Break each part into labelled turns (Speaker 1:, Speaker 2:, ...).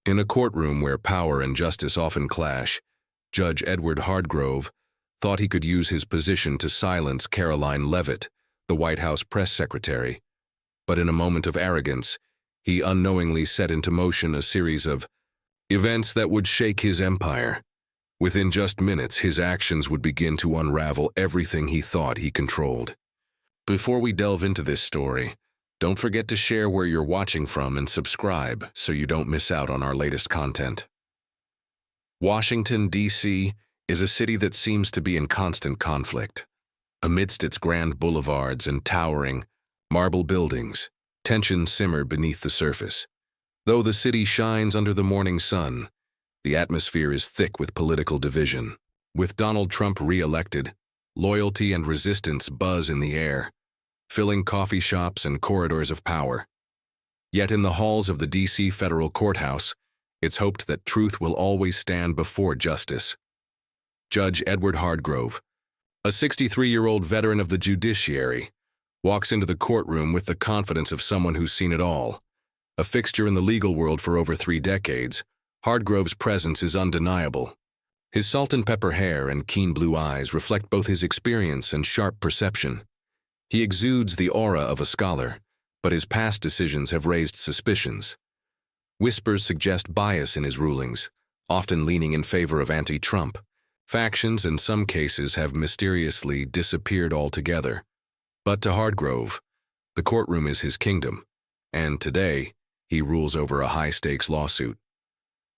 Speaker 1: In a courtroom where power and justice often clash, Judge Edward Hardgrove thought he could use his position to silence Caroline Leavitt, the White House press secretary. But in a moment of arrogance, he unknowingly set into motion a series of events that would shake his empire. Within just minutes, his actions would begin to unravel everything he thought he controlled. Before we delve into this story, don't forget to share where you're watching from and subscribe so you don't miss out on our latest content. Washington, D.C. is a city that seems to be in constant conflict. Amidst its grand boulevards and towering marble buildings, tension simmered beneath the surface. Though the city shines under the morning sun, the atmosphere is thick with political division. With Donald Trump re-elected, loyalty and resistance buzz in the air, filling coffee shops and corridors of power. Yet in the halls of the D.C. federal courthouse, it's hoped that truth will always stand before justice. Judge Edward Hardgrove, a 63-year-old veteran of the judiciary, walks into the courtroom with the confidence of someone who's seen it all. A fixture in the legal world for over 3 decades, Hardgrove's presence is undeniable. His salt-and-pepper hair and keen blue eyes reflect both his experience and sharp perception. He exudes the aura of a scholar, but his past decisions have raised suspicions. Whispers suggest bias in his rulings, often leaning in favor of anti-Trump. Factions in some cases have mysteriously disappeared altogether. But to Hardgrove, the courtroom is his kingdom, and today he rules over a high-stakes lawsuit.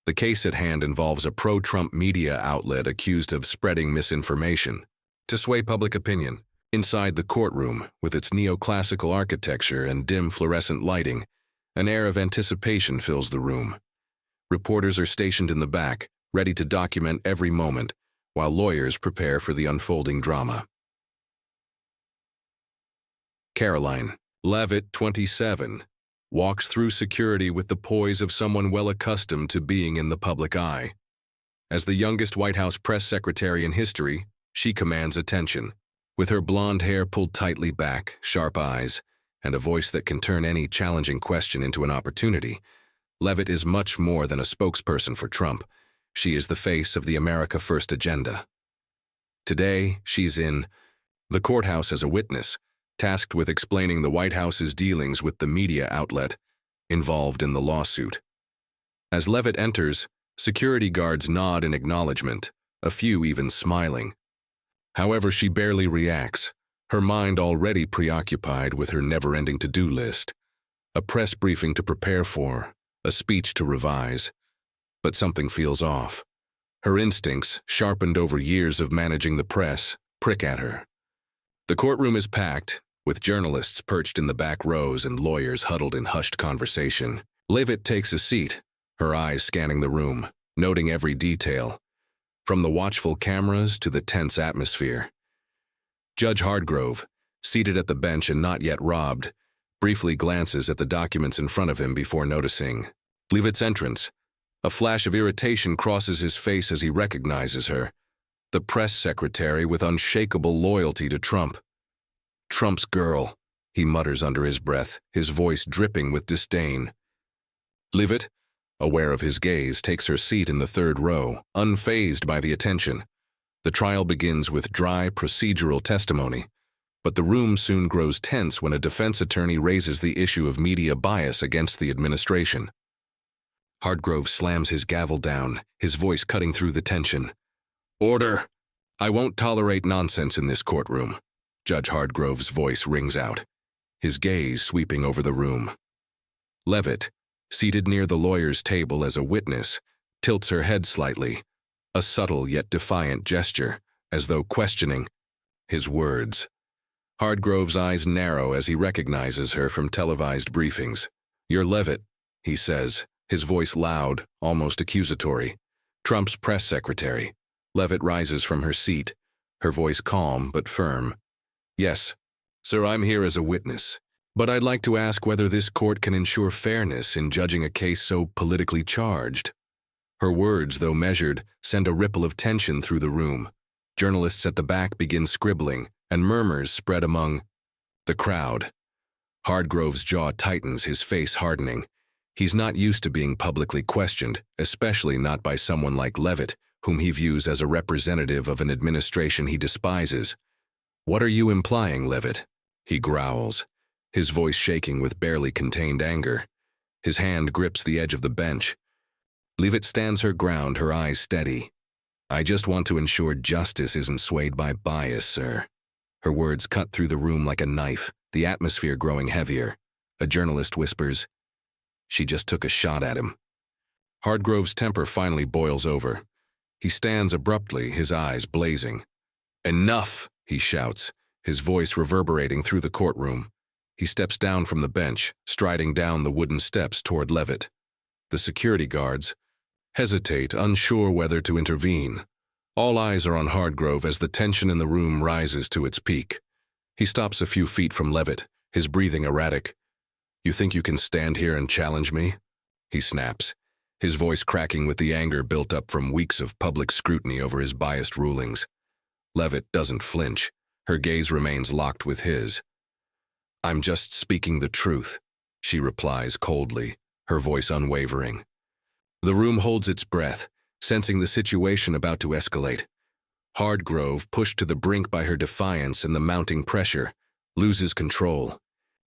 Speaker 1: The case at hand involves a pro-Trump media outlet accused of spreading misinformation to sway public opinion. Inside the courtroom, with its neoclassical architecture and dim fluorescent lighting, an air of anticipation fills the room. Reporters are stationed in the back, ready to document every moment, while lawyers prepare for the unfolding drama. Caroline Leavitt, 27, walks through security with the poise of someone well accustomed to being in the public eye. As the youngest White House press secretary in history, she commands attention. With her blonde hair pulled tightly back, sharp eyes, and a voice that can turn any challenging question into an opportunity, Leavitt is much more than a spokesperson for Trump. She is the face of the America First agenda. Today, she's in the courthouse as a witness, tasked with explaining the White House's dealings with the media outlet involved in the lawsuit. As Leavitt enters, security guards nod in acknowledgement, a few even smiling. However, she barely reacts, her mind already preoccupied with her never-ending to-do list. A press briefing to prepare for, a speech to revise. But something feels off. Her instincts, sharpened over years of managing the press, prick at her. The courtroom is packed, with journalists perched in the back rows and lawyers huddled in hushed conversation. Leavitt takes a seat, her eyes scanning the room, noting every detail, from the watchful cameras to the tense atmosphere. Judge Hardgrove, seated at the bench and not yet robbed, briefly glances at the documents in front of him before noticing Leavitt's entrance. A flash of irritation crosses his face as he recognizes her, the press secretary with unshakable loyalty to Trump. Trump's girl, he mutters under his breath, his voice dripping with disdain. Leavitt, aware of his gaze, takes her seat in the third row, unfazed by the attention. The trial begins with dry, procedural testimony, but the room soon grows tense when a defense attorney raises the issue of media bias against the administration. Hardgrove slams his gavel down, his voice cutting through the tension. "Order! I won't tolerate nonsense in this courtroom," Judge Hardgrove's voice rings out, his gaze sweeping over the room. Leavitt, seated near the lawyer's table as a witness, tilts her head slightly, a subtle yet defiant gesture, as though questioning his words. Hardgrove's eyes narrow as he recognizes her from televised briefings. "You're Leavitt," he says, his voice loud, almost accusatory. "Trump's press secretary." Leavitt rises from her seat, her voice calm but firm. "Yes, sir, I'm here as a witness. But I'd like to ask whether this court can ensure fairness in judging a case so politically charged." Her words, though measured, send a ripple of tension through the room. Journalists at the back begin scribbling, and murmurs spread among the crowd. Hardgrove's jaw tightens, his face hardening. He's not used to being publicly questioned, especially not by someone like Levitt, whom he views as a representative of an administration he despises. "What are you implying, Levitt?" he growls, his voice shaking with barely contained anger. His hand grips the edge of the bench. Levitt stands her ground, her eyes steady. "I just want to ensure justice isn't swayed by bias, sir." Her words cut through the room like a knife, the atmosphere growing heavier. A journalist whispers, "She just took a shot at him." Hardgrove's temper finally boils over. He stands abruptly, his eyes blazing. "Enough!" he shouts, his voice reverberating through the courtroom. He steps down from the bench, striding down the wooden steps toward Levitt. The security guards hesitate, unsure whether to intervene. All eyes are on Hardgrove as the tension in the room rises to its peak. He stops a few feet from Levitt, his breathing erratic. "You think you can stand here and challenge me?" he snaps, his voice cracking with the anger built up from weeks of public scrutiny over his biased rulings. Levitt doesn't flinch. Her gaze remains locked with his. "I'm just speaking the truth," she replies coldly, her voice unwavering. The room holds its breath, sensing the situation about to escalate. Hardgrove, pushed to the brink by her defiance and the mounting pressure, loses control.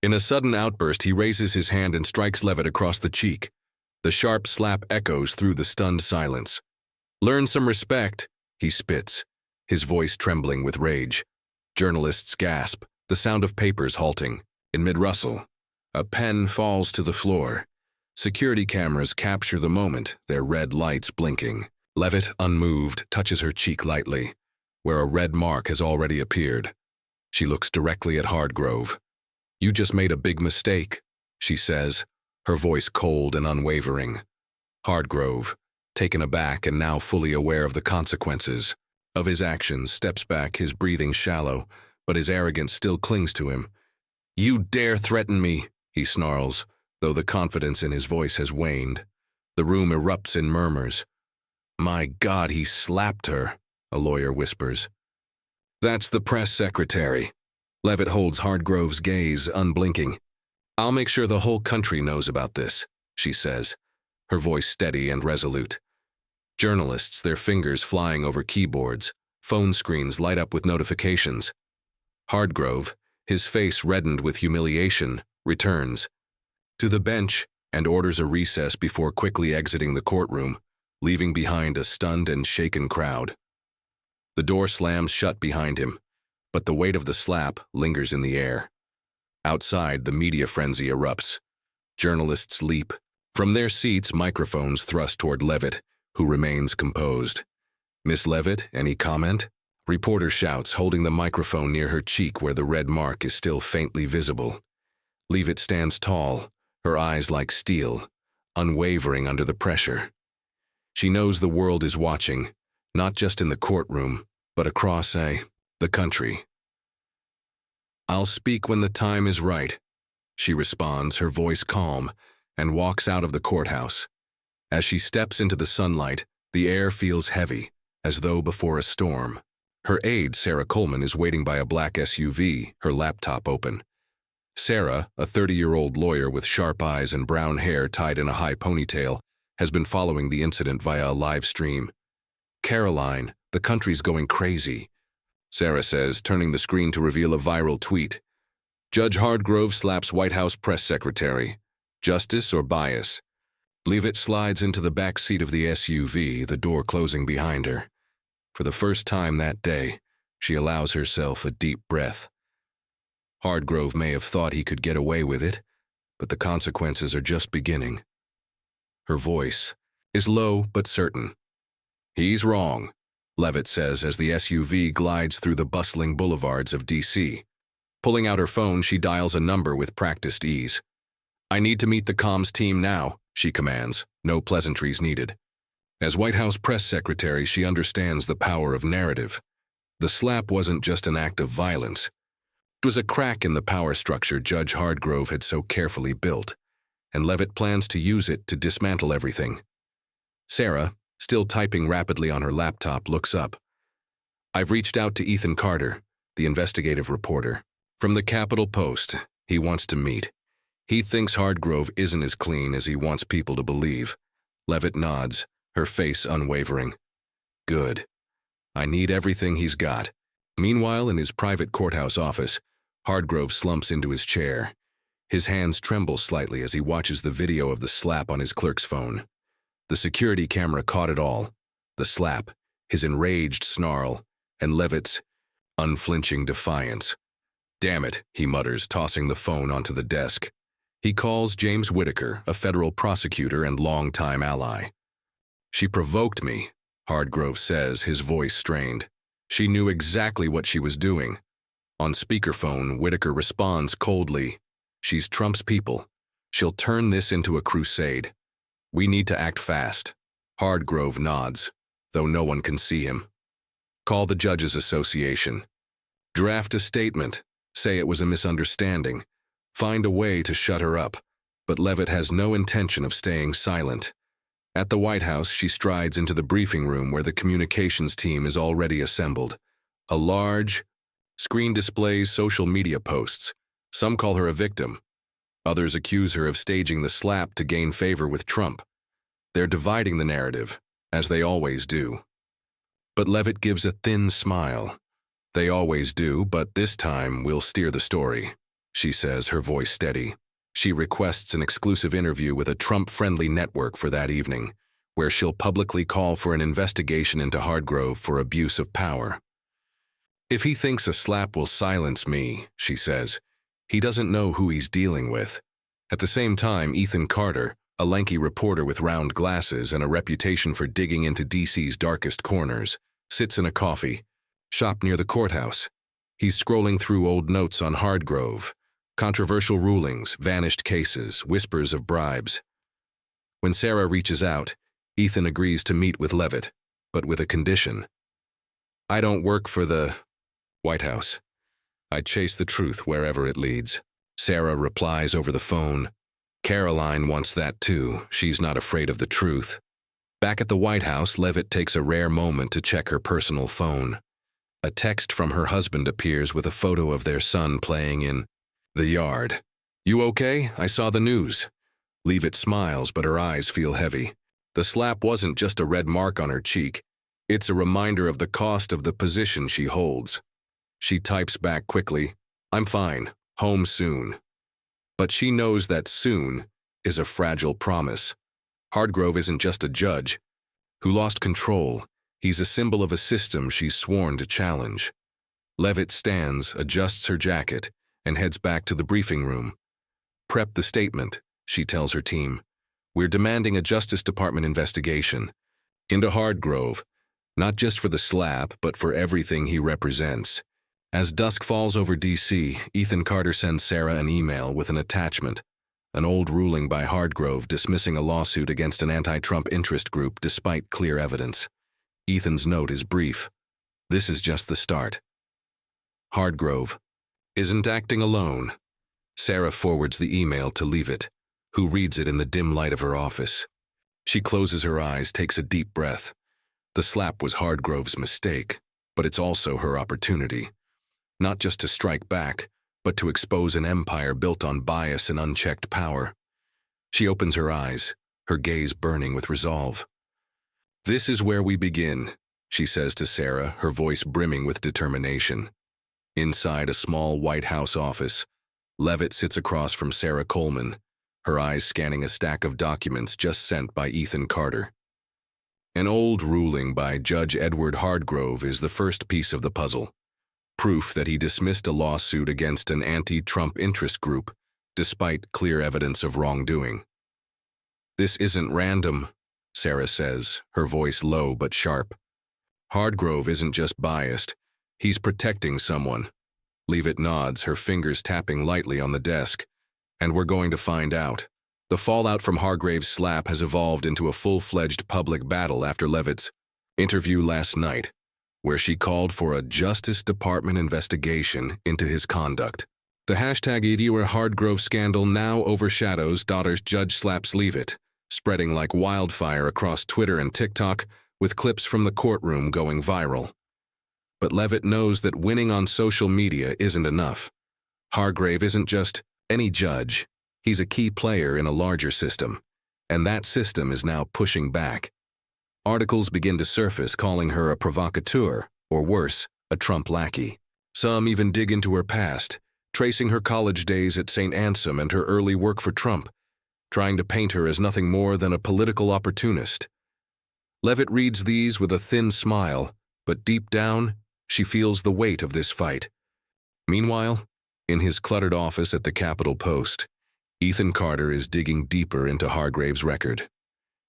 Speaker 1: In a sudden outburst, he raises his hand and strikes Levitt across the cheek. The sharp slap echoes through the stunned silence. "Learn some respect," he spits, his voice trembling with rage. Journalists gasp, the sound of papers halting. In mid-rustle, a pen falls to the floor. Security cameras capture the moment, their red lights blinking. Levitt, unmoved, touches her cheek lightly, where a red mark has already appeared. She looks directly at Hardgrove. "You just made a big mistake," she says, her voice cold and unwavering. Hardgrove, taken aback and now fully aware of the consequences of his actions, steps back, his breathing shallow, but his arrogance still clings to him. "You dare threaten me," he snarls, though the confidence in his voice has waned. The room erupts in murmurs. "My God, he slapped her," a lawyer whispers. "That's the press secretary." Levitt holds Hardgrove's gaze, unblinking. "I'll make sure the whole country knows about this," she says, her voice steady and resolute. Journalists, their fingers flying over keyboards, phone screens light up with notifications. Hardgrove, his face reddened with humiliation, returns to the bench and orders a recess before quickly exiting the courtroom, leaving behind a stunned and shaken crowd. The door slams shut behind him, but the weight of the slap lingers in the air. Outside, the media frenzy erupts. Journalists leap. From their seats, microphones thrust toward Levitt, who remains composed. "Miss Levitt, any comment?" Reporter shouts, holding the microphone near her cheek where the red mark is still faintly visible. Levitt stands tall, her eyes like steel, unwavering under the pressure. She knows the world is watching, not just in the courtroom, but across the country. "I'll speak when the time is right," she responds, her voice calm, and walks out of the courthouse. As she steps into the sunlight, the air feels heavy, as though before a storm. Her aide, Sarah Coleman, is waiting by a black SUV, her laptop open. Sarah, a 30-year-old lawyer with sharp eyes and brown hair tied in a high ponytail, has been following the incident via a live stream. "Caroline, the country's going crazy," Sarah says, turning the screen to reveal a viral tweet. "Judge Hardgrove slaps White House press secretary. Justice or bias?" Levitt slides into the back seat of the SUV, the door closing behind her. For the first time that day, she allows herself a deep breath. Hardgrove may have thought he could get away with it, but the consequences are just beginning. Her voice is low but certain. "He's wrong," Levitt says as the SUV glides through the bustling boulevards of D.C. Pulling out her phone, she dials a number with practiced ease. "I need to meet the comms team now," she commands, no pleasantries needed. As White House press secretary, she understands the power of narrative. The slap wasn't just an act of violence. It was a crack in the power structure Judge Hardgrove had so carefully built, and Levitt plans to use it to dismantle everything. Sarah, still typing rapidly on her laptop, looks up. "I've reached out to Ethan Carter, the investigative reporter. From the Capitol Post. He wants to meet. He thinks Hardgrove isn't as clean as he wants people to believe. Levitt nods, her face unwavering. Good. I need everything he's got. Meanwhile, in his private courthouse office, Hardgrove slumps into his chair. His hands tremble slightly as he watches the video of the slap on his clerk's phone. The security camera caught it all. The slap, his enraged snarl, and Levitt's unflinching defiance. Damn it, he mutters, tossing the phone onto the desk. He calls James Whitaker, a federal prosecutor and longtime ally. She provoked me, Hardgrove says, his voice strained. She knew exactly what she was doing. On speakerphone, Whitaker responds coldly. She's Trump's people. She'll turn this into a crusade. We need to act fast. Hardgrove nods, though no one can see him. Call the Judges Association. Draft a statement. Say it was a misunderstanding. Find a way to shut her up. But Levitt has no intention of staying silent. At the White House, she strides into the briefing room where the communications team is already assembled. A large screen displays social media posts. Some call her a victim. Others accuse her of staging the slap to gain favor with Trump. They're dividing the narrative, as they always do. But Levitt gives a thin smile. They always do, but this time we'll steer the story, she says, her voice steady. She requests an exclusive interview with a Trump-friendly network for that evening, where she'll publicly call for an investigation into Hardgrove for abuse of power. If he thinks a slap will silence me, she says, he doesn't know who he's dealing with. At the same time, Ethan Carter, a lanky reporter with round glasses and a reputation for digging into DC's darkest corners, sits in a coffee shop near the courthouse. He's scrolling through old notes on Hardgrove, controversial rulings, vanished cases, whispers of bribes. When Sarah reaches out, Ethan agrees to meet with Levitt, but with a condition. I don't work for the White House. I chase the truth wherever it leads. Sarah replies over the phone. Caroline wants that too. She's not afraid of the truth. Back at the White House, Levitt takes a rare moment to check her personal phone. A text from her husband appears with a photo of their son playing in the yard. You okay? I saw the news. Leavitt smiles, but her eyes feel heavy. The slap wasn't just a red mark on her cheek. It's a reminder of the cost of the position she holds. She types back quickly, I'm fine, home soon. But she knows that soon is a fragile promise. Hardgrove isn't just a judge who lost control. He's a symbol of a system she's sworn to challenge. Levitt stands, adjusts her jacket, and heads back to the briefing room. Prep the statement, she tells her team. We're demanding a Justice Department investigation into Hardgrove, not just for the slap, but for everything he represents. As dusk falls over D.C., Ethan Carter sends Sarah an email with an attachment, an old ruling by Hardgrove dismissing a lawsuit against an anti-Trump interest group despite clear evidence. Ethan's note is brief. This is just the start. Hardgrove isn't acting alone. Sarah forwards the email to Leavitt, who reads it in the dim light of her office. She closes her eyes, takes a deep breath. The slap was Hardgrove's mistake, but it's also her opportunity. Not just to strike back, but to expose an empire built on bias and unchecked power. She opens her eyes, her gaze burning with resolve. This is where we begin, she says to Sarah, her voice brimming with determination. Inside a small White House office, Levitt sits across from Sarah Coleman, her eyes scanning a stack of documents just sent by Ethan Carter. An old ruling by Judge Edward Hardgrove is the first piece of the puzzle. Proof that he dismissed a lawsuit against an anti-Trump interest group, despite clear evidence of wrongdoing. This isn't random, Sarah says, her voice low but sharp. Hardgrove isn't just biased, he's protecting someone. Leavitt nods, her fingers tapping lightly on the desk. And we're going to find out. The fallout from Hardgrove's slap has evolved into a full-fledged public battle after Levitt's interview last night, where she called for a Justice Department investigation into his conduct. The hashtag Edward Hardgrove scandal now overshadows daughter's judge slaps Leavitt, spreading like wildfire across Twitter and TikTok, with clips from the courtroom going viral. But Levitt knows that winning on social media isn't enough. Hardgrove isn't just any judge. He's a key player in a larger system, and that system is now pushing back. Articles begin to surface calling her a provocateur, or worse, a Trump lackey. Some even dig into her past, tracing her college days at St. Ansem and her early work for Trump, trying to paint her as nothing more than a political opportunist. Levitt reads these with a thin smile, but deep down, she feels the weight of this fight. Meanwhile, in his cluttered office at the Capitol Post, Ethan Carter is digging deeper into Hargrave's record.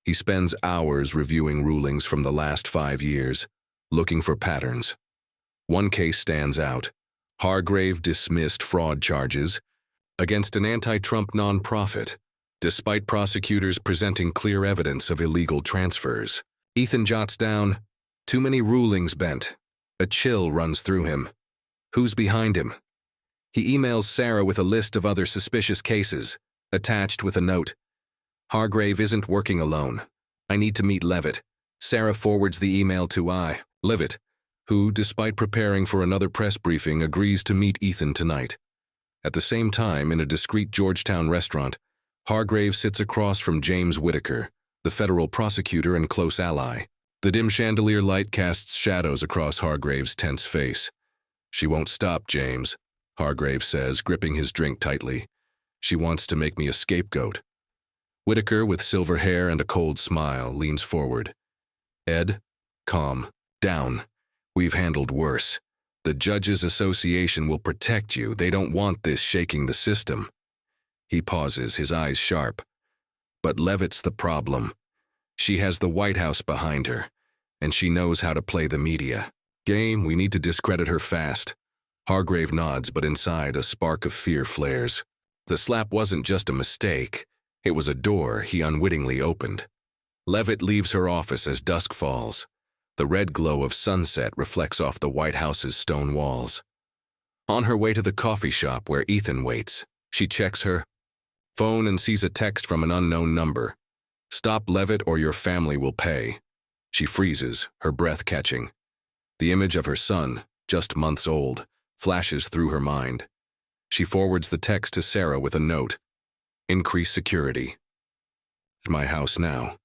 Speaker 1: He spends hours reviewing rulings from the last 5 years, looking for patterns. One case stands out. Hargrave dismissed fraud charges against an anti-Trump nonprofit, despite prosecutors presenting clear evidence of illegal transfers. Ethan jots down, "Too many rulings bent." A chill runs through him. Who's behind him? He emails Sarah with a list of other suspicious cases, attached with a note. "Hargrave isn't working alone. I need to meet Levitt." Sarah forwards the email to Levitt, who, despite preparing for another press briefing, agrees to meet Ethan tonight. At the same time, in a discreet Georgetown restaurant, Hargrave sits across from James Whitaker, the federal prosecutor and close ally. The dim chandelier light casts shadows across Hargrave's tense face. "She won't stop, James," Hargrave says, gripping his drink tightly. "She wants to make me a scapegoat." Whitaker, with silver hair and a cold smile, leans forward. "Ed, calm down. We've handled worse. The Judges Association will protect you. They don't want this shaking the system." He pauses, his eyes sharp. "But Levitt's the problem. She has the White House behind her, and she knows how to play the media game. We need to discredit her fast." Hargrave nods, but inside a spark of fear flares. The slap wasn't just a mistake. It was a door he unwittingly opened. Levitt leaves her office as dusk falls. The red glow of sunset reflects off the White House's stone walls. On her way to the coffee shop where Ethan waits, she checks her phone and sees a text from an unknown number. "Stop Levitt or your family will pay." She freezes, her breath catching. The image of her son, just months old, flashes through her mind. She forwards the text to Sarah with a note. "Increase security." "At my house now."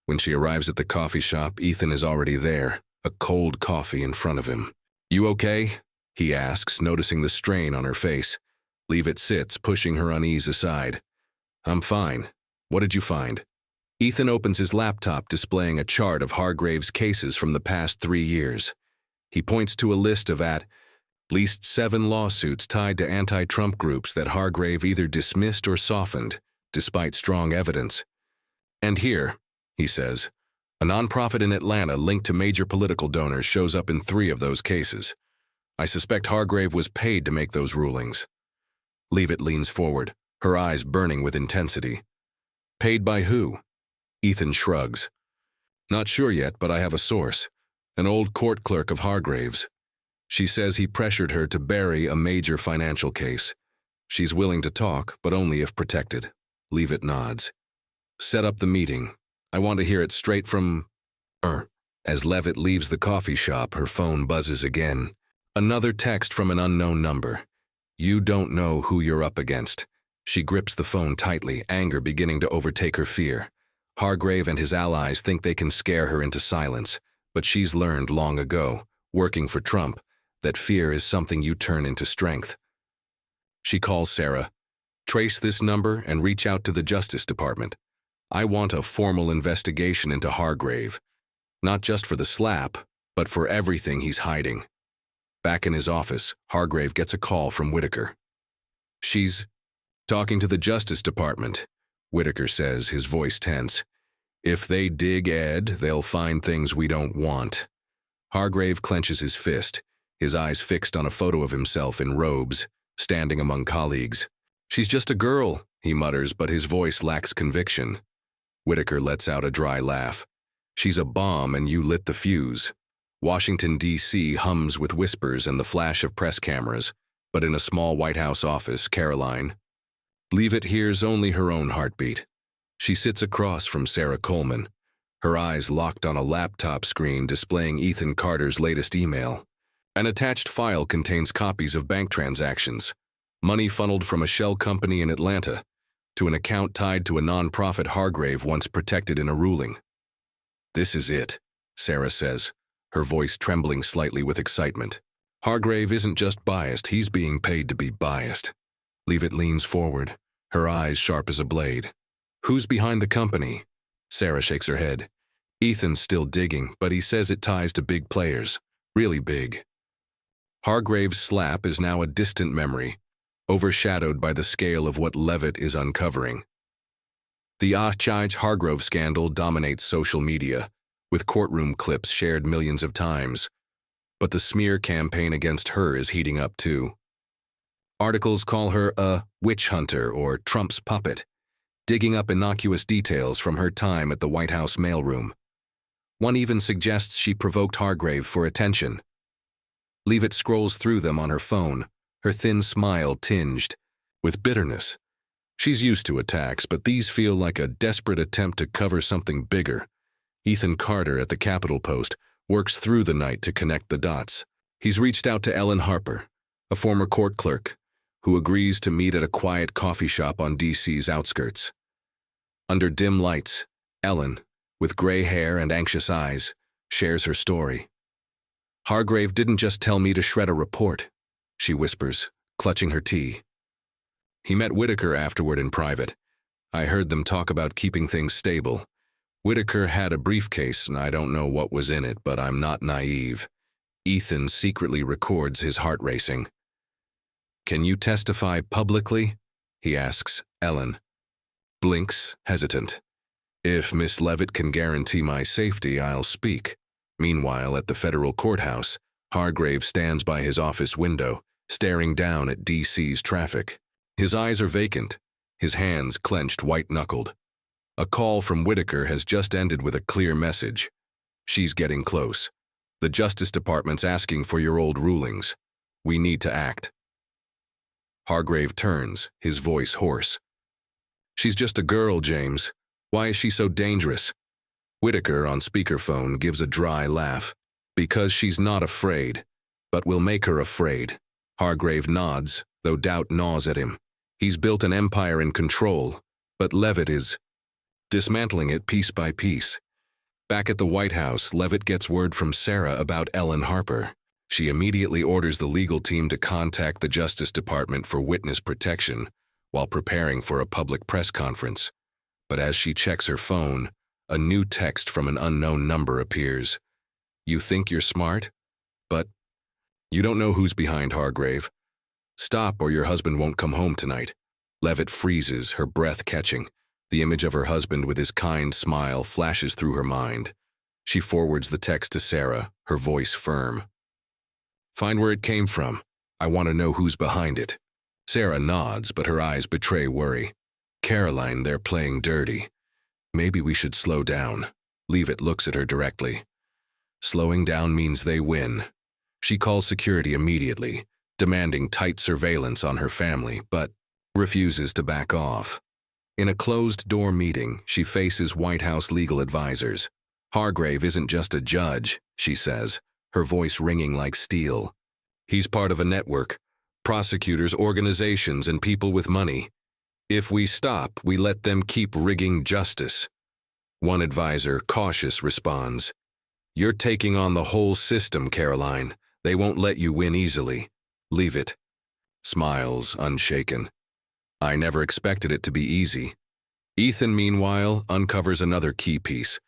Speaker 1: When she arrives at the coffee shop, Ethan is already there, a cold coffee in front of him. "You okay?" he asks, noticing the strain on her face. Levitt sits, pushing her unease aside. "I'm fine. What did you find?" Ethan opens his laptop, displaying a chart of Hargrave's cases from the past 3 years. He points to a list of at least 7 lawsuits tied to anti-Trump groups that Hargrave either dismissed or softened, despite strong evidence. "And here," he says, "a nonprofit in Atlanta linked to major political donors shows up in 3 of those cases. I suspect Hargrave was paid to make those rulings." Leavitt leans forward, her eyes burning with intensity. "Paid by who?" Ethan shrugs. "Not sure yet, but I have a source, an old court clerk of Hargrave's. She says he pressured her to bury a major financial case. She's willing to talk, but only if protected." Leavitt nods. "Set up the meeting. I want to hear it straight from her." As Levitt leaves the coffee shop, her phone buzzes again. Another text from an unknown number. "You don't know who you're up against." She grips the phone tightly, anger beginning to overtake her fear. Hargrave and his allies think they can scare her into silence, but she's learned long ago, working for Trump, that fear is something you turn into strength. She calls Sarah. "Trace this number and reach out to the Justice Department. I want a formal investigation into Hargrave, not just for the slap, but for everything he's hiding." Back in his office, Hargrave gets a call from Whitaker. "She's talking to the Justice Department," Whitaker says, his voice tense. "If they dig Ed, they'll find things we don't want." Hargrave clenches his fist, his eyes fixed on a photo of himself in robes, standing among colleagues. "She's just a girl," he mutters, but his voice lacks conviction. Whitaker lets out a dry laugh. "She's a bomb and you lit the fuse." Washington, D.C. hums with whispers and the flash of press cameras, but in a small White House office, Caroline Leavitt hears only her own heartbeat. She sits across from Sarah Coleman, her eyes locked on a laptop screen displaying Ethan Carter's latest email. An attached file contains copies of bank transactions, money funneled from a shell company in Atlanta to an account tied to a non-profit Hargrave once protected in a ruling. "This is it," Sarah says, her voice trembling slightly with excitement. "Hargrave isn't just biased, he's being paid to be biased." Leavitt leans forward, her eyes sharp as a blade. "Who's behind the company?" Sarah shakes her head. "Ethan's still digging, but he says it ties to big players. Really big." Hargrave's slap is now a distant memory, overshadowed by the scale of what Leavitt is uncovering. The Achij Hargrove scandal dominates social media, with courtroom clips shared millions of times. But the smear campaign against her is heating up too. Articles call her a witch hunter or Trump's puppet, digging up innocuous details from her time at the White House mailroom. One even suggests she provoked Hargrave for attention. Leavitt scrolls through them on her phone, her thin smile tinged with bitterness. She's used to attacks, but these feel like a desperate attempt to cover something bigger. Ethan Carter at the Capitol Post works through the night to connect the dots. He's reached out to Ellen Harper, a former court clerk, who agrees to meet at a quiet coffee shop on D.C.'s outskirts. Under dim lights, Ellen, with gray hair and anxious eyes, shares her story. "Hargrave didn't just tell me to shred a report," she whispers, clutching her tea. "He met Whitaker afterward in private. I heard them talk about keeping things stable. Whitaker had a briefcase, and I don't know what was in it, but I'm not naive. Ethan secretly records his heart racing." "Can you testify publicly?" he asks Ellen. Blinks, hesitant. "If Miss Leavitt can guarantee my safety, I'll speak." Meanwhile, at the federal courthouse, Hargrave stands by his office window, staring down at D.C.'s traffic. His eyes are vacant, his hands clenched white-knuckled. A call from Whitaker has just ended with a clear message. "She's getting close. The Justice Department's asking for your old rulings. We need to act." Hargrave turns, his voice hoarse. "She's just a girl, James. Why is she so dangerous?" Whitaker, on speakerphone, gives a dry laugh. "Because she's not afraid, but we'll make her afraid." Hargrave nods, though doubt gnaws at him. He's built an empire in control, but Leavitt is dismantling it piece by piece. Back at the White House, Leavitt gets word from Sarah about Ellen Harper. She immediately orders the legal team to contact the Justice Department for witness protection while preparing for a public press conference. But as she checks her phone, a new text from an unknown number appears. "You think you're smart? But you don't know who's behind Hargrave. Stop or your husband won't come home tonight." Leavitt freezes, her breath catching. The image of her husband with his kind smile flashes through her mind. She forwards the text to Sarah, her voice firm. "Find where it came from. I want to know who's behind it." Sarah nods, but her eyes betray worry. "Caroline, they're playing dirty. Maybe we should slow down." Leavitt looks at her directly. Slowing down means they win. She calls security immediately, demanding tight surveillance on her family, but refuses to back off. In a closed-door meeting, she faces White House legal advisors. "Hargrave isn't just a judge," she says, her voice ringing like steel. "He's part of a network, prosecutors, organizations, and people with money. If we stop, we let them keep rigging justice." One advisor, cautious, responds, "You're taking on the whole system, Caroline. They won't let you win easily." Leavitt smiles, unshaken. "I never expected it to be easy." Ethan, meanwhile, uncovers another key piece,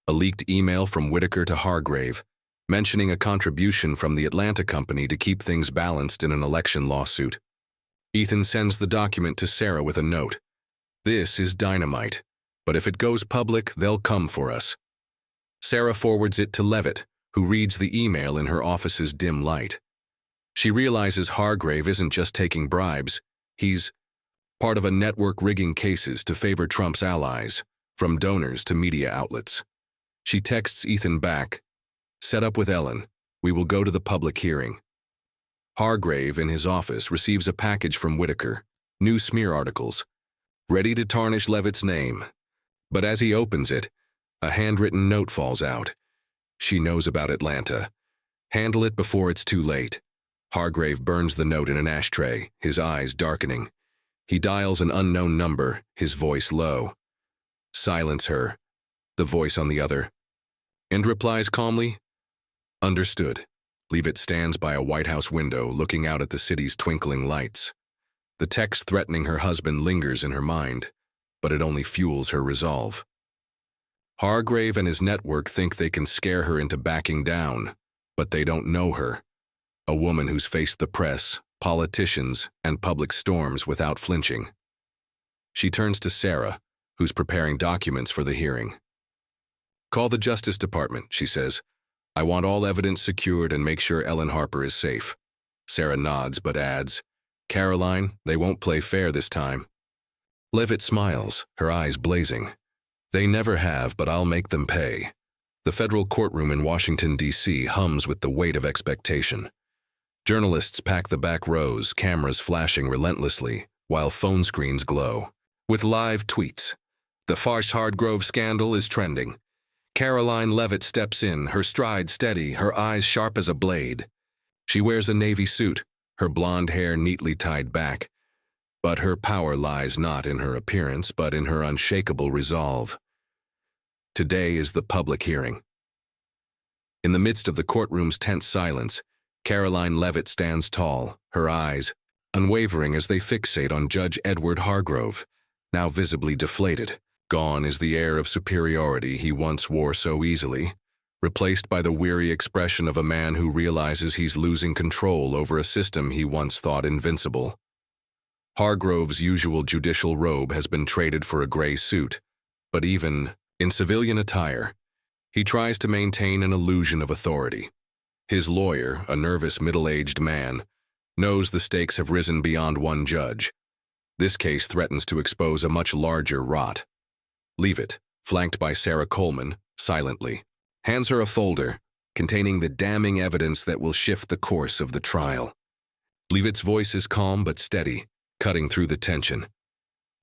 Speaker 1: a leaked email from Whitaker to Hargrave, mentioning a contribution from the Atlanta company to keep things balanced in an election lawsuit. Ethan sends the document to Sarah with a note. "This is dynamite, but if it goes public, they'll come for us." Sarah forwards it to Leavitt, who reads the email in her office's dim light. She realizes Hargrave isn't just taking bribes, he's part of a network rigging cases to favor Trump's allies, from donors to media outlets. She texts Ethan back, "Set up with Ellen. We will go to the public hearing." Hargrave, in his office, receives a package from Whitaker, new smear articles, ready to tarnish Leavitt's name. But as he opens it, a handwritten note falls out. She knows about Atlanta. Handle it before it's too late. Hargrave burns the note in an ashtray, his eyes darkening. He dials an unknown number, his voice low. "Silence her," the voice on the other, and replies calmly, "Understood." Leavitt stands by a White House window looking out at the city's twinkling lights. The text threatening her husband lingers in her mind, but it only fuels her resolve. Hargrave and his network think they can scare her into backing down, but they don't know her. A woman who's faced the press, politicians, and public storms without flinching. She turns to Sarah, who's preparing documents for the hearing. "Call the Justice Department," she says. "I want all evidence secured and make sure Ellen Harper is safe." Sarah nods but adds, "Caroline, they won't play fair this time." Leavitt smiles, her eyes blazing. "They never have, but I'll make them pay." The federal courtroom in Washington, D.C. hums with the weight of expectation. Journalists pack the back rows, cameras flashing relentlessly, while phone screens glow. With live tweets. The Farsh Hargrove scandal is trending. Caroline Leavitt steps in, her stride steady, her eyes sharp as a blade. She wears a navy suit, her blonde hair neatly tied back. But her power lies not in her appearance, but in her unshakable resolve. Today is the public hearing. In the midst of the courtroom's tense silence, Caroline Leavitt stands tall, her eyes unwavering as they fixate on Judge Edward Hargrove, now visibly deflated. Gone is the air of superiority he once wore so easily, replaced by the weary expression of a man who realizes he's losing control over a system he once thought invincible. Hargrove's usual judicial robe has been traded for a gray suit, but even in civilian attire, he tries to maintain an illusion of authority. His lawyer, a nervous middle-aged man, knows the stakes have risen beyond one judge. This case threatens to expose a much larger rot. Leavitt, flanked by Sarah Coleman, silently, hands her a folder containing the damning evidence that will shift the course of the trial. Leavitt's voice is calm but steady, cutting through the tension.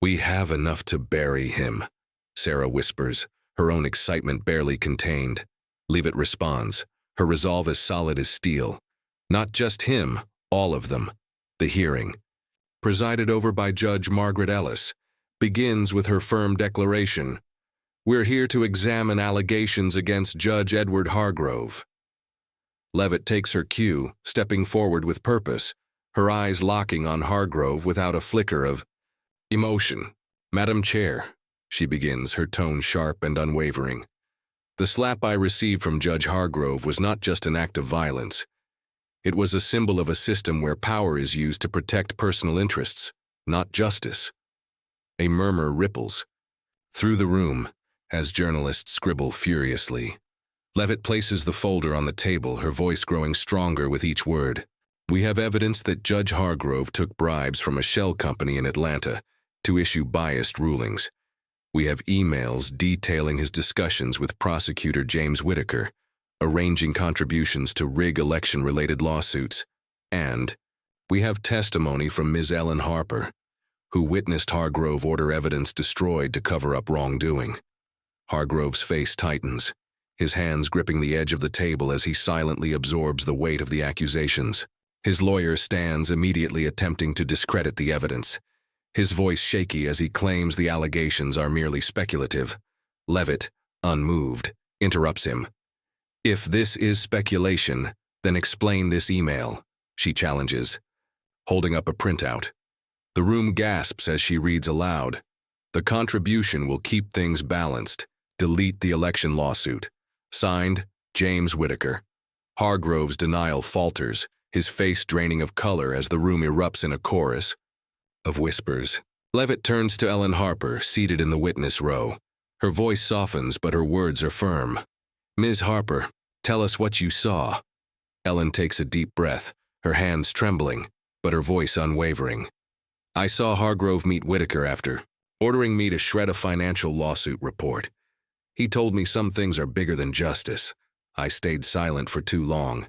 Speaker 1: "We have enough to bury him," Sarah whispers, her own excitement barely contained. Leavitt responds, her resolve as solid as steel. Not just him, all of them. The hearing, presided over by Judge Margaret Ellis, begins with her firm declaration, "We're here to examine allegations against Judge Edward Hargrove." Leavitt takes her cue, stepping forward with purpose, her eyes locking on Hargrove without a flicker of emotion. "Madam Chair," she begins, her tone sharp and unwavering. "The slap I received from Judge Hargrove was not just an act of violence. It was a symbol of a system where power is used to protect personal interests, not justice." A murmur ripples through the room as journalists scribble furiously. Leavitt places the folder on the table, her voice growing stronger with each word. "We have evidence that Judge Hargrove took bribes from a shell company in Atlanta to issue biased rulings. We have emails detailing his discussions with prosecutor James Whitaker, arranging contributions to rig election-related lawsuits. And we have testimony from Ms. Ellen Harper, who witnessed Hargrove order evidence destroyed to cover up wrongdoing." Hargrove's face tightens, his hands gripping the edge of the table as he silently absorbs the weight of the accusations. His lawyer stands, immediately attempting to discredit the evidence, his voice shaky as he claims the allegations are merely speculative. Leavitt, unmoved, interrupts him. "If this is speculation, then explain this email," she challenges, holding up a printout. The room gasps as she reads aloud. "The contribution will keep things balanced. Delete the election lawsuit. Signed, James Whitaker." Hargrove's denial falters, his face draining of color as the room erupts in a chorus of whispers. Leavitt turns to Ellen Harper, seated in the witness row. Her voice softens, but her words are firm. "Ms. Harper, tell us what you saw." Ellen takes a deep breath, her hands trembling, but her voice unwavering. "I saw Hargrove meet Whitaker after ordering me to shred a financial lawsuit report. He told me some things are bigger than justice. I stayed silent for too long."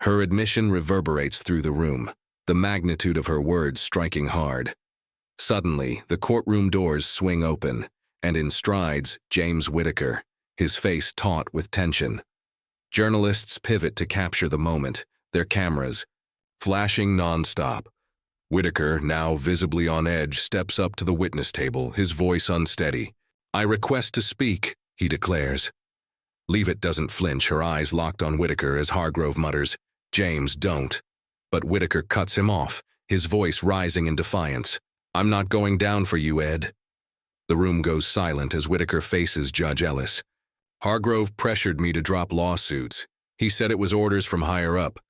Speaker 1: Her admission reverberates through the room, the magnitude of her words striking hard. Suddenly, the courtroom doors swing open, and in strides James Whitaker, his face taut with tension. Journalists pivot to capture the moment, their cameras flashing nonstop. Whitaker, now visibly on edge, steps up to the witness table, his voice unsteady. "I request to speak," he declares. Leavitt doesn't flinch, her eyes locked on Whitaker as Hargrove mutters, "James, don't." But Whitaker cuts him off, his voice rising in defiance. "I'm not going down for you, Ed." The room goes silent as Whitaker faces Judge Ellis. "Hargrove pressured me to drop lawsuits. He said it was orders from higher up.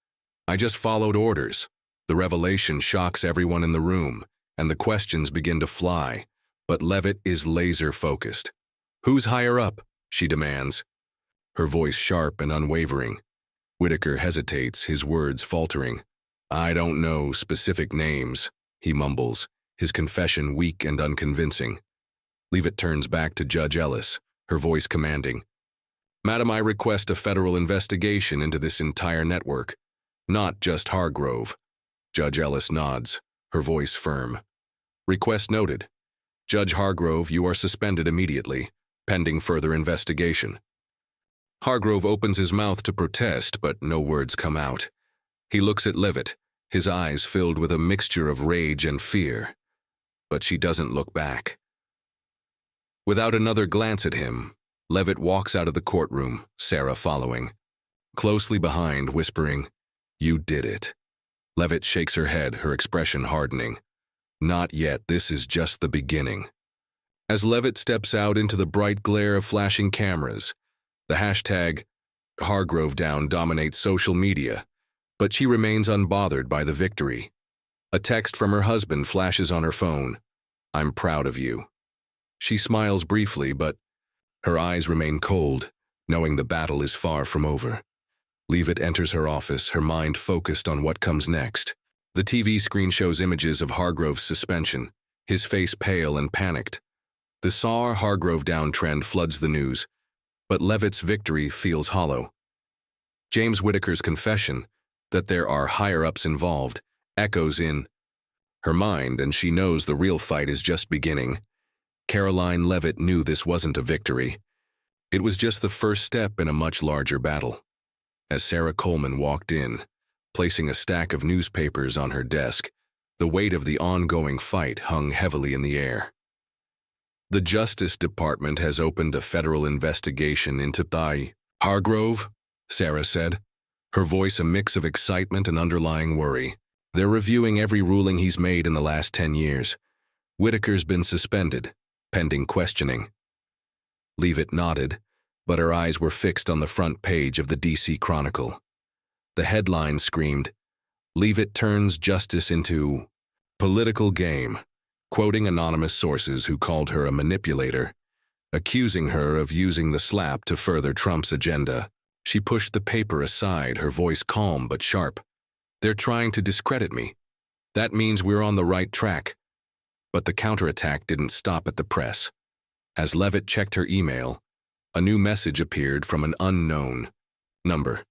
Speaker 1: I just followed orders." The revelation shocks everyone in the room, and the questions begin to fly, but Leavitt is laser-focused. "Who's higher up?" she demands, her voice sharp and unwavering. Whitaker hesitates, his words faltering. "I don't know specific names," he mumbles, his confession weak and unconvincing. Leavitt turns back to Judge Ellis, her voice commanding. "Madam, I request a federal investigation into this entire network, not just Hargrove." Judge Ellis nods, her voice firm. "Request noted. Judge Hargrove, you are suspended immediately, pending further investigation." Hargrove opens his mouth to protest, but no words come out. He looks at Leavitt, his eyes filled with a mixture of rage and fear. But she doesn't look back. Without another glance at him, Leavitt walks out of the courtroom, Sarah following. Closely behind, whispering, "You did it." Leavitt shakes her head, her expression hardening. "Not yet, this is just the beginning." As Leavitt steps out into the bright glare of flashing cameras, the hashtag #HargroveDown dominates social media, but she remains unbothered by the victory. A text from her husband flashes on her phone. "I'm proud of you." She smiles briefly, but her eyes remain cold, knowing the battle is far from over. Leavitt enters her office, her mind focused on what comes next. The TV screen shows images of Hargrove's suspension, his face pale and panicked. The #HargroveDown trend floods the news, but Leavitt's victory feels hollow. James Whitaker's confession, that there are higher-ups involved, echoes in her mind, and she knows the real fight is just beginning. Caroline Leavitt knew this wasn't a victory. It was just the first step in a much larger battle. As Sarah Coleman walked in, placing a stack of newspapers on her desk, the weight of the ongoing fight hung heavily in the air. "The Justice Department has opened a federal investigation into Hargrove," Sarah said, her voice a mix of excitement and underlying worry. "They're reviewing every ruling he's made in the last 10 years. Whitaker's been suspended, pending questioning." Leavitt nodded, but her eyes were fixed on the front page of the DC Chronicle. The headline screamed, "Leavitt turns justice into political game," quoting anonymous sources who called her a manipulator, accusing her of using the slap to further Trump's agenda. She pushed the paper aside, her voice calm but sharp. "They're trying to discredit me. That means we're on the right track." But the counterattack didn't stop at the press. As Leavitt checked her email, a new message appeared from an unknown number.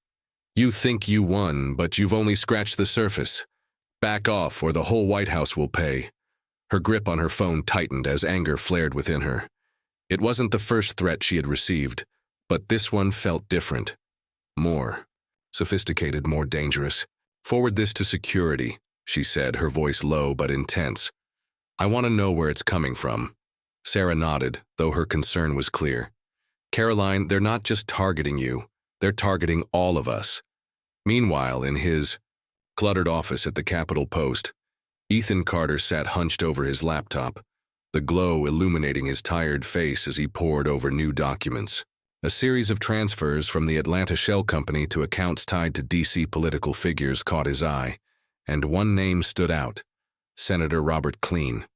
Speaker 1: "You think you won, but you've only scratched the surface. Back off or the whole White House will pay." Her grip on her phone tightened as anger flared within her. It wasn't the first threat she had received, but this one felt different. More sophisticated, more dangerous. "Forward this to security," she said, her voice low but intense. "I want to know where it's coming from." Sarah nodded, though her concern was clear. "Caroline, they're not just targeting you, they're targeting all of us." Meanwhile, in his cluttered office at the Capitol Post, Ethan Carter sat hunched over his laptop, the glow illuminating his tired face as he pored over new documents. A series of transfers from the Atlanta Shell Company to accounts tied to D.C. political figures caught his eye, and one name stood out: Senator Robert Klein.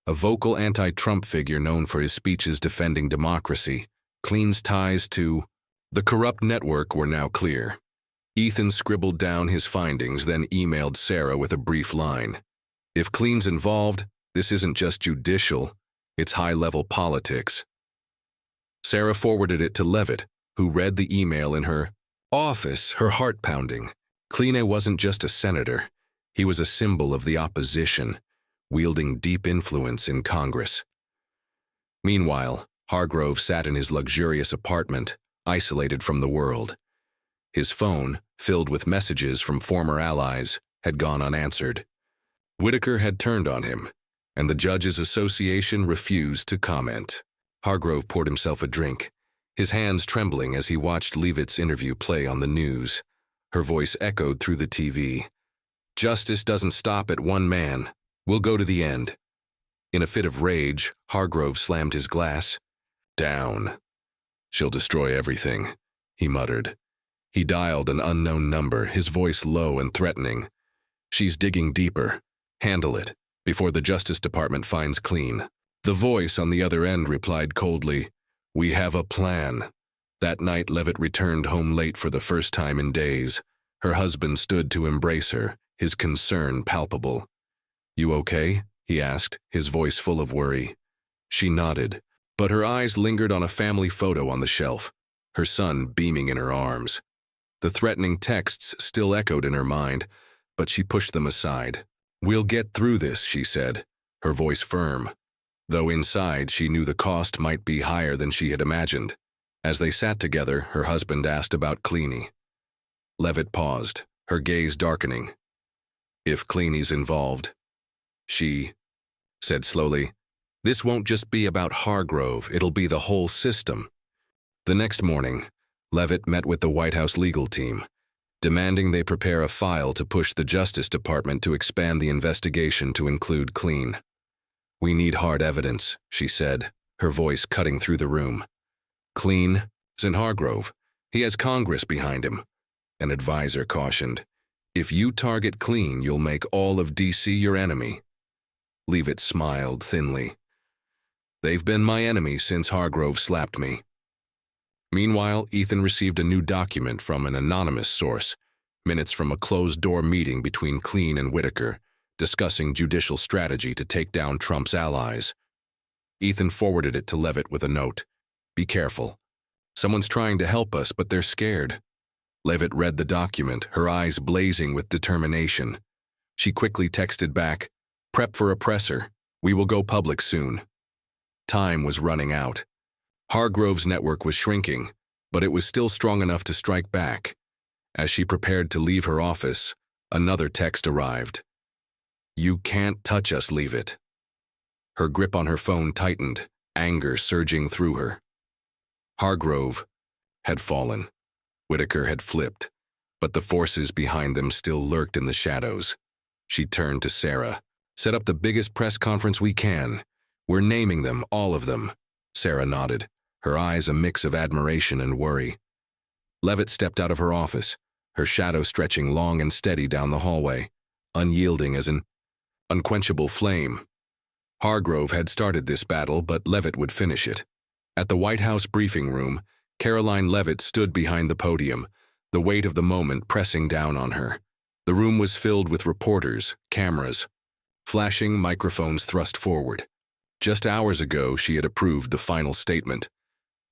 Speaker 1: A vocal anti-Trump figure known for his speeches defending democracy, Klein's ties to the corrupt network were now clear. Ethan scribbled down his findings, then emailed Sarah with a brief line. "If Klein's involved, this isn't just judicial, it's high-level politics." Sarah forwarded it to Leavitt, who read the email in her office, her heart pounding. Klein wasn't just a senator, he was a symbol of the opposition, wielding deep influence in Congress. Meanwhile, Hargrove sat in his luxurious apartment, isolated from the world. His phone, filled with messages from former allies, had gone unanswered. Whitaker had turned on him, and the Judges Association refused to comment. Hargrove poured himself a drink, his hands trembling as he watched Leavitt's interview play on the news. Her voice echoed through the TV. "Justice doesn't stop at one man. We'll go to the end." In a fit of rage, Hargrove slammed his glass. "Down. She'll destroy everything," he muttered. He dialed an unknown number, his voice low and threatening. "She's digging deeper. Handle it, before the Justice Department finds clean." The voice on the other end replied coldly, "We have a plan." That night, Leavitt returned home late for the first time in days. Her husband stood to embrace her, his concern palpable. "You okay?" he asked, his voice full of worry. She nodded, but her eyes lingered on a family photo on the shelf, her son beaming in her arms. The threatening texts still echoed in her mind, but she pushed them aside. "We'll get through this," she said, her voice firm, though inside she knew the cost might be higher than she had imagined. As they sat together, her husband asked about Cleany. Leavitt paused, her gaze darkening. "If Cleany's involved," she said slowly, "this won't just be about Hargrove, it'll be the whole system." The next morning, Leavitt met with the White House legal team, demanding they prepare a file to push the Justice Department to expand the investigation to include Clean. "We need hard evidence," she said, her voice cutting through the room. "Clean is in Hargrove. He has Congress behind him." An advisor cautioned, "If you target Clean, you'll make all of D.C. your enemy." Leavitt smiled thinly. "They've been my enemy since Hargrove slapped me." Meanwhile, Ethan received a new document from an anonymous source, minutes from a closed-door meeting between Clean and Whitaker, discussing judicial strategy to take down Trump's allies. Ethan forwarded it to Leavitt with a note. "Be careful. Someone's trying to help us, but they're scared." Leavitt read the document, her eyes blazing with determination. She quickly texted back, "Prep for a presser. We will go public soon." Time was running out. Hargrove's network was shrinking, but it was still strong enough to strike back. As she prepared to leave her office, another text arrived. "You can't touch us, Leavitt." Her grip on her phone tightened, anger surging through her. Hargrove had fallen. Whitaker had flipped, but the forces behind them still lurked in the shadows. She turned to Sarah. "Set up the biggest press conference we can. We're naming them, all of them." Sarah nodded, her eyes a mix of admiration and worry. Leavitt stepped out of her office, her shadow stretching long and steady down the hallway, unyielding as an unquenchable flame. Hargrove had started this battle, but Leavitt would finish it. At the White House briefing room, Caroline Leavitt stood behind the podium, the weight of the moment pressing down on her. The room was filled with reporters, cameras, flashing microphones thrust forward. Just hours ago, she had approved the final statement,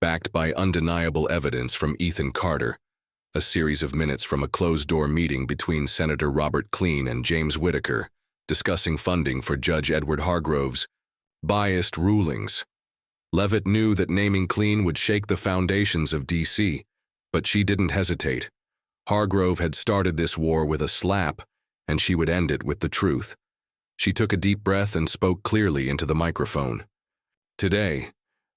Speaker 1: backed by undeniable evidence from Ethan Carter, a series of minutes from a closed-door meeting between Senator Robert Clean and James Whitaker, discussing funding for Judge Edward Hargrove's biased rulings. Leavitt knew that naming Clean would shake the foundations of D.C., but she didn't hesitate. Hargrove had started this war with a slap, and she would end it with the truth. She took a deep breath and spoke clearly into the microphone. "Today,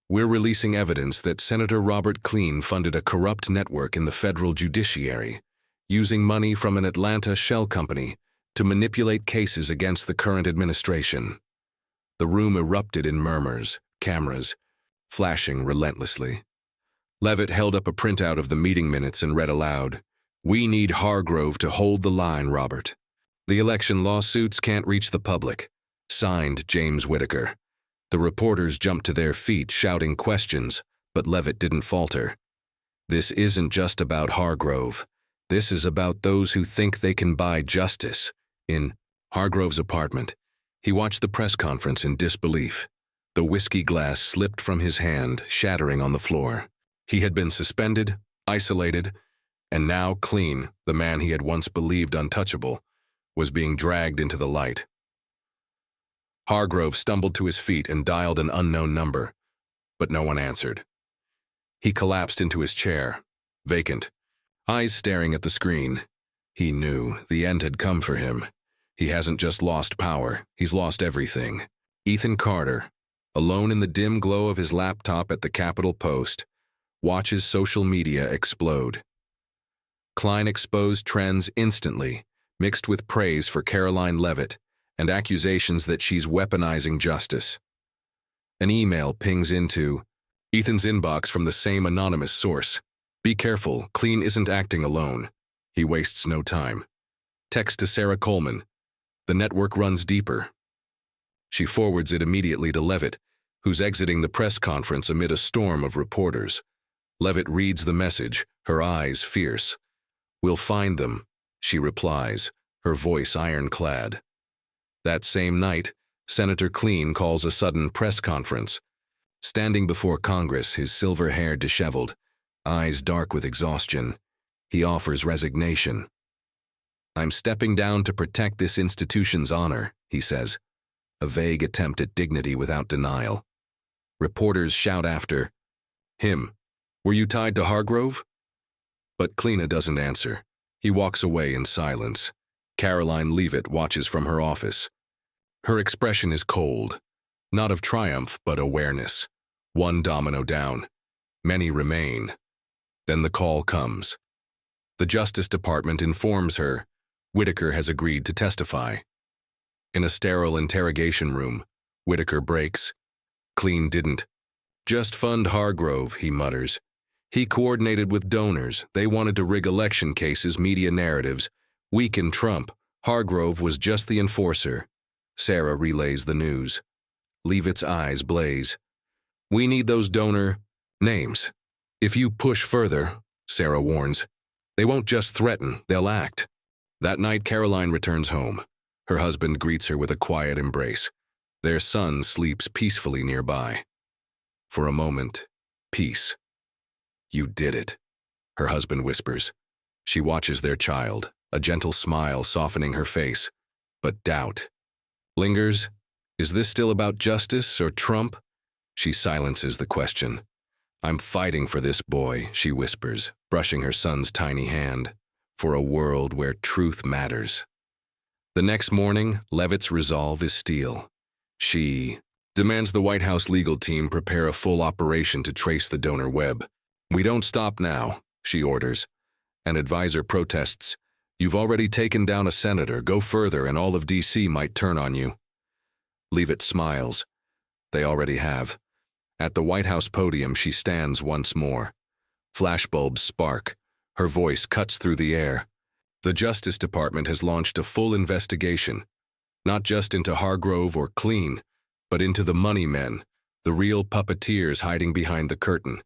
Speaker 1: we're releasing evidence that Senator Robert Clean funded a corrupt network in the federal judiciary, using money from an Atlanta shell company to manipulate cases against the current administration." The room erupted in murmurs, cameras flashing relentlessly. Leavitt held up a printout of the meeting minutes and read aloud, "We need Hargrove to hold the line, Robert. The election lawsuits can't reach the public. Signed, James Whitaker." The reporters jumped to their feet, shouting questions, but Leavitt didn't falter. "This isn't just about Hargrove. This is about those who think they can buy justice." In Hargrove's apartment, he watched the press conference in disbelief. The whiskey glass slipped from his hand, shattering on the floor. He had been suspended, isolated, and now Clean, the man he had once believed untouchable, was being dragged into the light. Hargrove stumbled to his feet and dialed an unknown number, but no one answered. He collapsed into his chair, vacant, eyes staring at the screen. He knew the end had come for him. He hasn't just lost power, he's lost everything. Ethan Carter, alone in the dim glow of his laptop at the Capitol Post, watches social media explode. Klein exposed trends instantly, mixed with praise for Caroline Leavitt and accusations that she's weaponizing justice. An email pings into Ethan's inbox from the same anonymous source. Be careful, Klein isn't acting alone. He wastes no time. Text to Sarah Coleman. The network runs deeper. She forwards it immediately to Leavitt, who's exiting the press conference amid a storm of reporters. Leavitt reads the message, her eyes fierce. We'll find them, she replies, her voice ironclad. That same night, Senator Klein calls a sudden press conference. Standing before Congress, his silver hair disheveled, eyes dark with exhaustion, he offers resignation. I'm stepping down to protect this institution's honor, he says, a vague attempt at dignity without denial. Reporters shout after, him, were you tied to Hargrove? But Klein doesn't answer. He walks away in silence. Caroline Leavitt watches from her office. Her expression is cold, not of triumph but awareness. One domino down. Many remain. Then the call comes. The Justice Department informs her Whitaker has agreed to testify. In a sterile interrogation room, Whitaker breaks. Klein didn't. Just fund Hargrove, he mutters. He coordinated with donors. They wanted to rig election cases, media narratives. Weaken Trump. Hargrove was just the enforcer. Sarah relays the news. Leavitt's eyes blaze. We need those donor names. If you push further, Sarah warns, they won't just threaten, they'll act. That night, Caroline returns home. Her husband greets her with a quiet embrace. Their son sleeps peacefully nearby. For a moment, peace. You did it, her husband whispers. She watches their child, a gentle smile softening her face. But doubt lingers. Is this still about justice or Trump? She silences the question. I'm fighting for this boy, she whispers, brushing her son's tiny hand, for a world where truth matters. The next morning, Leavitt's resolve is steel. She demands the White House legal team prepare a full operation to trace the donor web. We don't stop now, she orders. An advisor protests. You've already taken down a senator. Go further and all of D.C. might turn on you. Leavitt smiles. They already have. At the White House podium, she stands once more. Flashbulbs spark. Her voice cuts through the air. The Justice Department has launched a full investigation, not just into Hargrove or Klein, but into the money men, the real puppeteers hiding behind the curtain.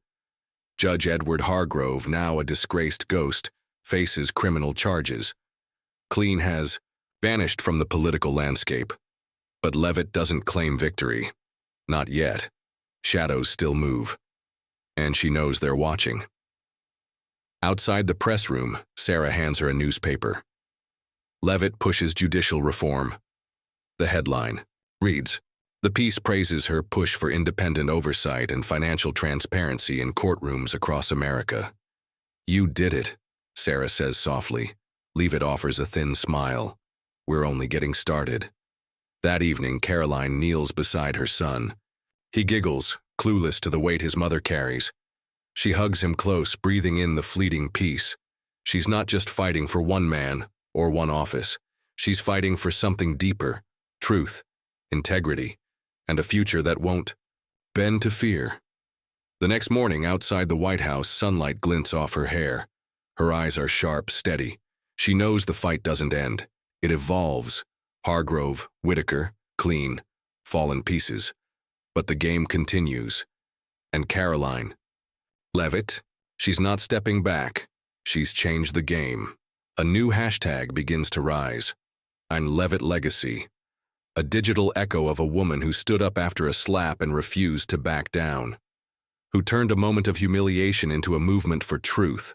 Speaker 1: Judge Edward Hargrove, now a disgraced ghost, faces criminal charges. Klein has vanished from the political landscape. But Leavitt doesn't claim victory. Not yet. Shadows still move. And she knows they're watching. Outside the press room, Sarah hands her a newspaper. Leavitt pushes judicial reform. The headline reads, the piece praises her push for independent oversight and financial transparency in courtrooms across America. You did it, Sarah says softly. Leavitt offers a thin smile. We're only getting started. That evening, Caroline kneels beside her son. He giggles, clueless to the weight his mother carries. She hugs him close, breathing in the fleeting peace. She's not just fighting for one man or one office. She's fighting for something deeper, truth, integrity, and a future that won't bend to fear. The next morning, outside the White House, sunlight glints off her hair. Her eyes are sharp, steady. She knows the fight doesn't end. It evolves. Hargrove, Whitaker, Klein, fall in pieces. But the game continues. And Caroline Leavitt, she's not stepping back. She's changed the game. A new hashtag begins to rise. Ein Leavitt Legacy. A digital echo of a woman who stood up after a slap and refused to back down. Who turned a moment of humiliation into a movement for truth.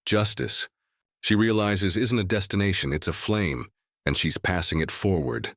Speaker 1: Justice, she realizes, isn't a destination, it's a flame, and she's passing it forward.